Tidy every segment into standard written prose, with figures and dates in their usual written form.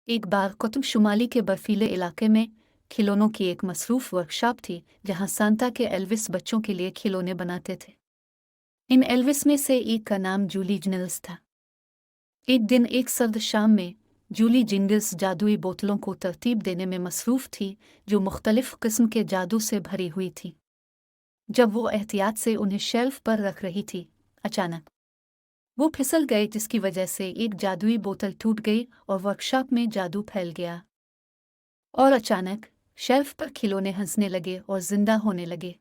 एक बार कुतुब शुमाली के बर्फीले इलाके में खिलौनों की एक मसरूफ वर्कशॉप थी जहां सांता के एल्विस बच्चों के लिए खिलौने बनाते थे। इन एल्विस में से एक का नाम जूली जिंगल्स था। एक दिन एक सर्द शाम में जूली जिंगल्स जादुई बोतलों को तरतीब देने में मसरूफ थी जो मुख्तलिफ किस्म के जादू से भरी हुई थी। जब वो एहतियात से उन्हें शेल्फ पर रख रही थी, अचानक वो फिसल गए जिसकी वजह से एक जादुई बोतल टूट गई और वर्कशॉप में जादू फैल गया। और अचानक शेल्फ पर खिलौने हंसने लगे और जिंदा होने लगे।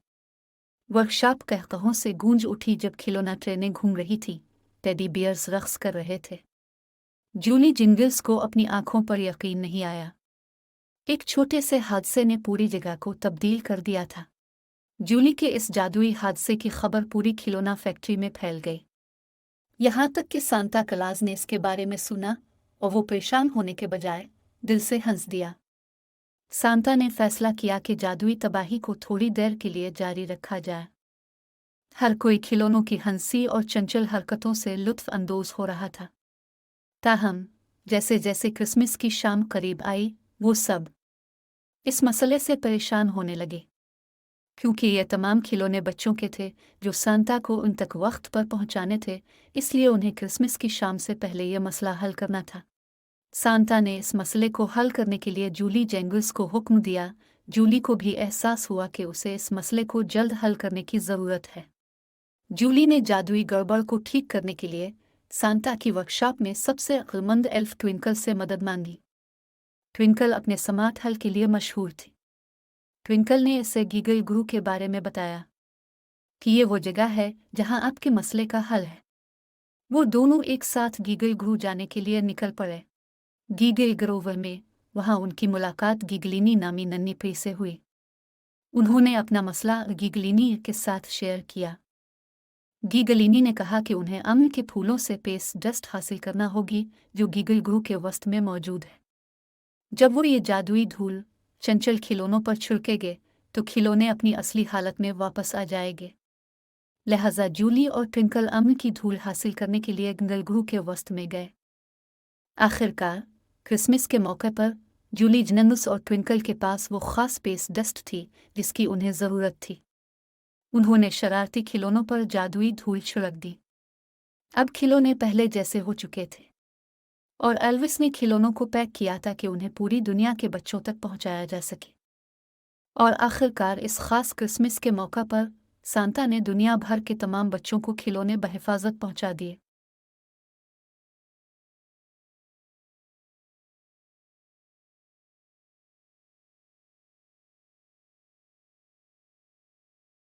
वर्कशॉप कहकहों से गूंज उठी जब खिलौना ट्रेनें घूम रही थी। टेडी बियर्स रक्स कर रहे थे। जूली जिंगल्स को अपनी आंखों पर यकीन नहीं आया। एक छोटे से हादसे ने पूरी जगह को तब्दील कर दिया था। जूली के इस जादुई हादसे की खबर पूरी खिलौना फैक्ट्री में फैल गई। यहाँ तक कि सांता क्लॉज ने इसके बारे में सुना और वो परेशान होने के बजाय दिल से हंस दिया। सांता ने फैसला किया कि जादुई तबाही को थोड़ी देर के लिए जारी रखा जाए। हर कोई खिलौनों की हंसी और चंचल हरकतों से लुत्फ अंदोज हो रहा था। ताहम जैसे जैसे क्रिसमस की शाम करीब आई, वो सब इस मसले से परेशान होने लगे, क्योंकि ये तमाम खिलौने बच्चों के थे जो सांता को उन तक वक्त पर पहुंचाने थे। इसलिए उन्हें क्रिसमस की शाम से पहले यह मसला हल करना था। सांता ने इस मसले को हल करने के लिए जूली जेंगल्स को हुक्म दिया। जूली को भी एहसास हुआ कि उसे इस मसले को जल्द हल करने की ज़रूरत है। जूली ने जादुई गड़बड़ को ठीक करने के लिए सांता की वर्कशॉप में सबसे अक्लमंद एल्फ ट्विंकल से मदद मांगी। ट्विंकल अपने स्मार्ट हल के लिए मशहूर थी। ट्विंकल ने इसे गीगल ग्रू के बारे में बताया कि ये वो जगह है जहां आपके मसले का हल है। वो दोनों एक साथ गीगल ग्रू जाने के लिए निकल पड़े। गीगल ग्रोवर में वहां उनकी मुलाकात गिगलिनी नामी नन्ही प्री से हुई। उन्होंने अपना मसला गिगलिनी के साथ शेयर किया। गीगलिनी ने कहा कि उन्हें अम्ल के फूलों से पेस्ट डस्ट हासिल करना होगी जो गीगल ग्रू के वस्त में मौजूद है। जब वो ये जादुई धूल चंचल खिलौनों पर छिड़केंगे तो खिलौने अपनी असली हालत में वापस आ जाएंगे। लिहाजा जूली और ट्विंकल अम्ल की धूल हासिल करने के लिए गीगल ग्रू के वस्त में गए। आखिरकार क्रिसमस के मौके पर जूली जिंगल्स और ट्विंकल के पास वो खास पेस्ट डस्ट थी जिसकी उन्हें ज़रूरत थी। उन्होंने शरारती खिलौनों पर जादुई धूल छिड़क दी। अब खिलौने पहले जैसे हो चुके थे और एल्विस ने खिलौनों को पैक किया था कि उन्हें पूरी दुनिया के बच्चों तक पहुंचाया जा सके। और आखिरकार इस खास क्रिसमस के मौका पर सांता ने दुनिया भर के तमाम बच्चों को खिलौने बहिफाजत पहुंचा दिए।